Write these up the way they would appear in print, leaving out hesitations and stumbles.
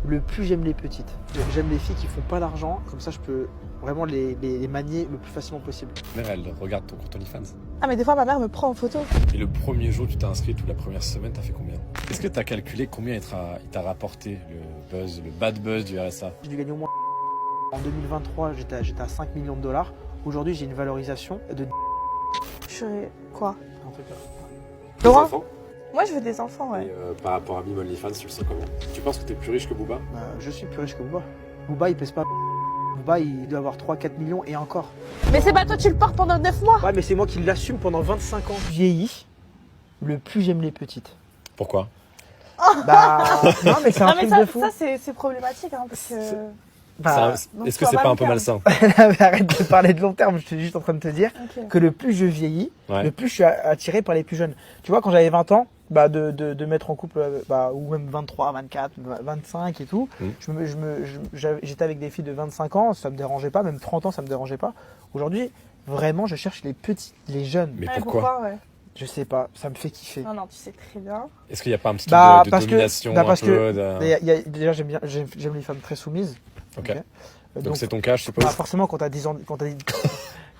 le plus j'aime les petites. J'aime les filles qui font pas d'argent, comme ça je peux vraiment les manier le plus facilement possible. Ta mère, elle regarde ton compte OnlyFans. Ah mais des fois ma mère me prend en photo. Et le premier jour où tu t'es inscrite ou la première semaine, t'as fait combien? Est-ce que t'as calculé combien il t'a rapporté le buzz, le bad buzz du RSA? J'ai dû gagner au moins. En 2023, j'étais à 5 millions de dollars. Aujourd'hui, j'ai une valorisation de... Je quoi? Un truc là. Des Laurent enfants? Moi je veux des enfants, ouais. Et par rapport à Mime OnlyFans, tu le sens comment? Tu penses que t'es plus riche que Booba? Bah, je suis plus riche que Booba. Booba, il pèse pas. Booba, il doit avoir 3-4 millions et encore. Mais c'est pas toi, tu le portes pendant 9 mois. Ouais, mais c'est moi qui l'assume pendant 25 ans. Vieillis, le plus j'aime les petites. Pourquoi? Bah, non, mais c'est un Non mais truc de fou. ça c'est problématique, hein, parce que... Bah, donc Est-ce que tu c'est vas pas pas un peu me malsain? arrête de parler de long terme, je suis juste en train de te dire Ok. que le plus je vieillis, Ouais. le plus je suis attiré par les plus jeunes. Tu vois, quand j'avais 20 ans, bah, de mettre en couple, bah, ou même 23, 24, 25 et tout, j'étais avec des filles de 25 ans, ça me dérangeait pas, même 30 ans, ça me dérangeait pas. Aujourd'hui, vraiment, je cherche les petits, les jeunes. Mais Ouais, pourquoi? ouais. Je sais pas, ça me fait kiffer. Non, tu sais très bien. Est-ce qu'il n'y a pas un petit Bah, truc de parce que- domination bah, un parce peu que déjà, j'aime les femmes très soumises. Ok. Donc c'est ton cas, je suppose. bah, forcément, quand t'as 10 ans, quand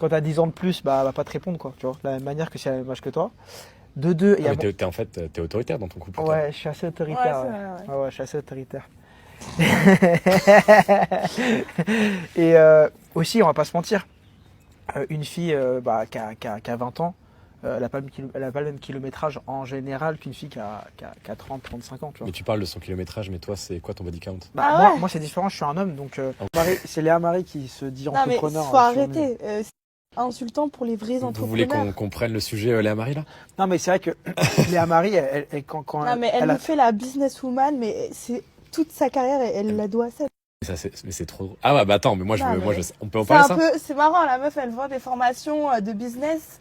t'as 10 ans de plus, bah, elle va pas te répondre, quoi. Tu vois, de la même manière que si elle a le même âge que toi. De deux, il y Ah, a mais en fait, t'es autoritaire dans ton couple. toi. ouais, je suis assez autoritaire. Ouais, Ouais, c'est vrai, ouais. ouais, je suis assez autoritaire. Et aussi, on va pas se mentir, une fille bah, qui a 20 ans, elle a pas le même kilométrage en général qu'une fille qui a 30, 35 ans. Tu vois. Mais tu parles de son kilométrage, mais toi, c'est quoi ton body count? Bah, Ah ouais. moi c'est différent, je suis un homme, donc Ok. c'est Léa Marie qui se dit Non mais entrepreneur. faut arrêter. C'est insultant pour les vrais Vous voulez entrepreneurs. qu'on prenne le sujet Léa Marie là? Non, mais c'est vrai que Léa Marie, quand Non mais elle a- nous fait la businesswoman, mais c'est toute sa carrière, elle la doit à ça. Mais c'est trop. Ah ouais, bah attends, mais moi, Non, mais on peut en C'est parler un ça? peu, c'est marrant, la meuf elle vend des formations de business,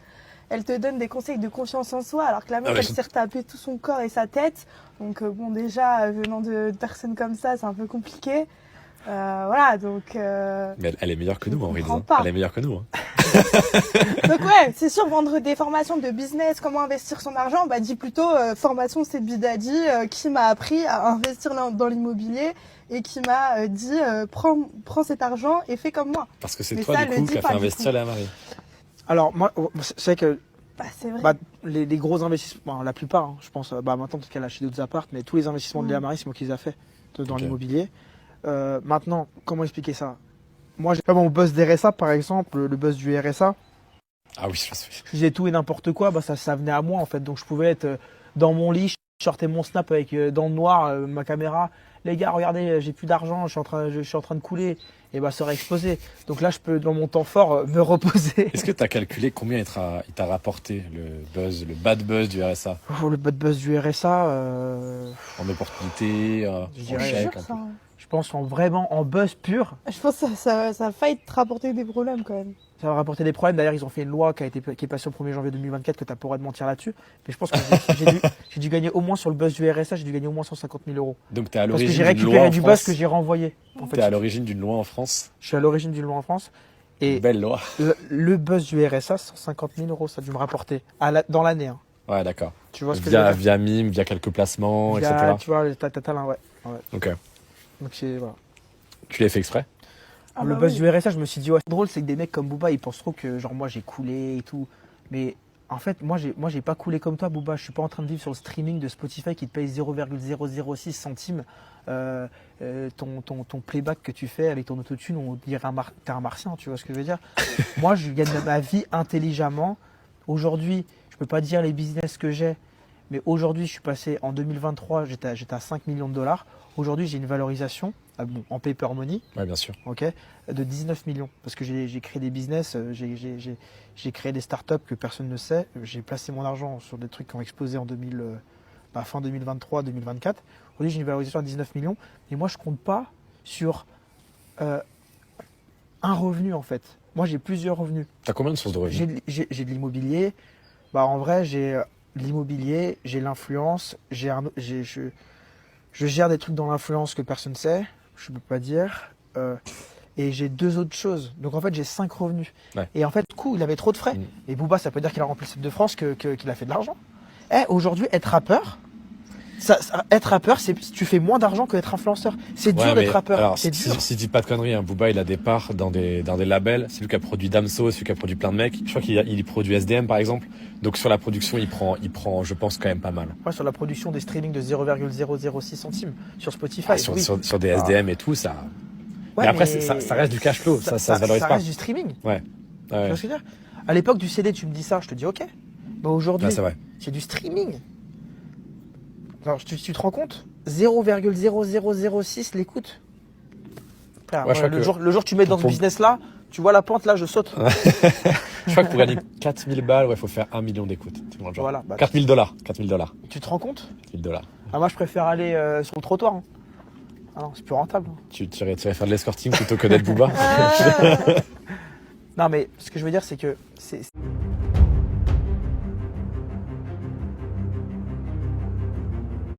elle te donne des conseils de confiance en soi, alors que la meuf Ah ouais, elle s'est retapée tout son corps et sa tête. Donc bon déjà venant de personnes comme ça, c'est un peu compliqué. Voilà donc. Mais elle est meilleure que Je nous en comprends réalité. pas. Elle est meilleure que nous. Hein. Donc ouais, c'est sûr vendre des formations de business, comment investir son argent, bah dis plutôt formation c'est Bidadi qui m'a appris à investir dans l'immobilier et qui m'a dit prends cet argent et fais comme moi. Parce que c'est Mais toi, ça, du le coup, dis qui a pas, fait du investir coup. Léa Marie. Alors, moi, c'est vrai que Bah c'est vrai. bah, les gros investissements, la plupart, hein, je pense, bah, maintenant peut-être qu'elle a acheté d'autres apparts, mais tous les investissements de Léa Marie, c'est moi qui les ai fait dans Ok. l'immobilier. Maintenant, comment expliquer ça? Moi, j'ai pas mon buzz d'RSA, par exemple, le buzz du RSA. Ah oui, je sais. Je faisais tout et n'importe quoi, bah, ça venait à moi en fait. Donc je pouvais être dans mon lit, je sortais mon snap avec dans le noir, ma caméra. Les gars, regardez, j'ai plus d'argent, je suis en train de couler. Et bah ça aurait explosé. Donc là, je peux, dans mon temps fort, me reposer. Est-ce que tu as calculé combien il t'a rapporté le buzz, le bad buzz du RSA? Oh, le bad buzz du RSA, En opportunité, Je en dirais, chèque, Sûr, en ça, hein. je pense vraiment en buzz pur. Je pense que ça a failli te rapporter des problèmes quand même. Ça va rapporter des problèmes. D'ailleurs, ils ont fait une loi qui est passée au 1er janvier 2024 que tu as pas le droit de mentir là-dessus. Mais je pense que j'ai dû gagner au moins sur le buzz du RSA, j'ai dû gagner au moins 150 000 euros. Donc t'es à Parce que j'ai l'origine d'une loi récupéré en du buzz France. que j'ai renvoyé. En T'es fait, à l'origine d'une loi en France. je suis à l'origine d'une loi en France. Et Belle loi. le buzz du RSA, 150 000 euros, ça a dû me rapporter dans l'année. Hein. Ouais, d'accord. Tu vois ce que je veux dire Via Mime, via quelques placements, Via, etc. tu vois, là, ouais. Ok. Donc c'est voilà. Tu l'as fait exprès? Ah le bah buzz oui. du RSA, je me suis dit, ouais, c'est drôle, c'est que des mecs comme Booba, ils pensent trop que genre moi j'ai coulé et tout. Mais en fait, moi j'ai pas coulé comme toi, Booba. Je suis pas en train de vivre sur le streaming de Spotify qui te paye 0,006 centimes ton playback que tu fais avec ton autotune. On dirait t'es un martien, tu vois ce que je veux dire. Moi, je gagne ma vie intelligemment. Aujourd'hui, je peux pas dire les business que j'ai, mais aujourd'hui, je suis passé en 2023, j'étais à 5 millions de dollars. Aujourd'hui, j'ai une valorisation en paper money. Ouais, bien sûr. Ok, de 19 millions. Parce que j'ai créé des business, j'ai créé des startups que personne ne sait. J'ai placé mon argent sur des trucs qui ont explosé en fin 2023, 2024. Aujourd'hui, j'ai une valorisation à 19 millions. Et moi, je compte pas sur un revenu, en fait. Moi, j'ai plusieurs revenus. T'as combien de sources de revenus? J'ai de l'immobilier. Bah, en vrai, j'ai de l'immobilier, j'ai l'influence, je gère des trucs dans l'influence que personne ne sait. Je peux pas dire. Et j'ai 2 autres choses. Donc en fait, j'ai 5 revenus. Ouais. Et en fait, du coup, il avait trop de frais. Mm. Et Booba, ça peut dire qu'il a rempli le Stade de France, qu'il a fait de l'argent. Aujourd'hui, être rappeur, Être rappeur, tu fais moins d'argent que d'être influenceur. C'est dur d'être rappeur. Alors, C'est dur. si je dis pas de conneries, hein, Booba, il a des parts dans des labels. C'est lui qui a produit Damso, c'est lui qui a produit plein de mecs. Je crois qu'il produit SDM, par exemple. Donc, sur la production, il prend, je pense, quand même pas mal. Ouais, sur la production des streamings de 0,006 centimes sur Spotify. Ah, sur des SDM et tout, ça. Ouais, mais après, ça reste du cash flow. Ça se valorise pas. Ça reste du streaming. Ouais. Tu vois ce que je veux dire? À l'époque du CD, tu me dis ça, je te dis ok. Mais aujourd'hui, c'est vrai. c'est du streaming. Alors, tu te rends compte? 0,0006 l'écoute. Le jour que tu mets dans ce business-là, tu vois la pente, là, je saute. Je crois que pour gagner 4000 balles, il faut faire 1 million d'écoutes. Voilà, $4000. Tu te rends compte? $4000. Ah, moi, je préfère aller sur le trottoir. Hein. Ah non, c'est plus rentable. Tu irais faire de l'escorting plutôt que d'être Booba? Non, mais ce que je veux dire, c'est que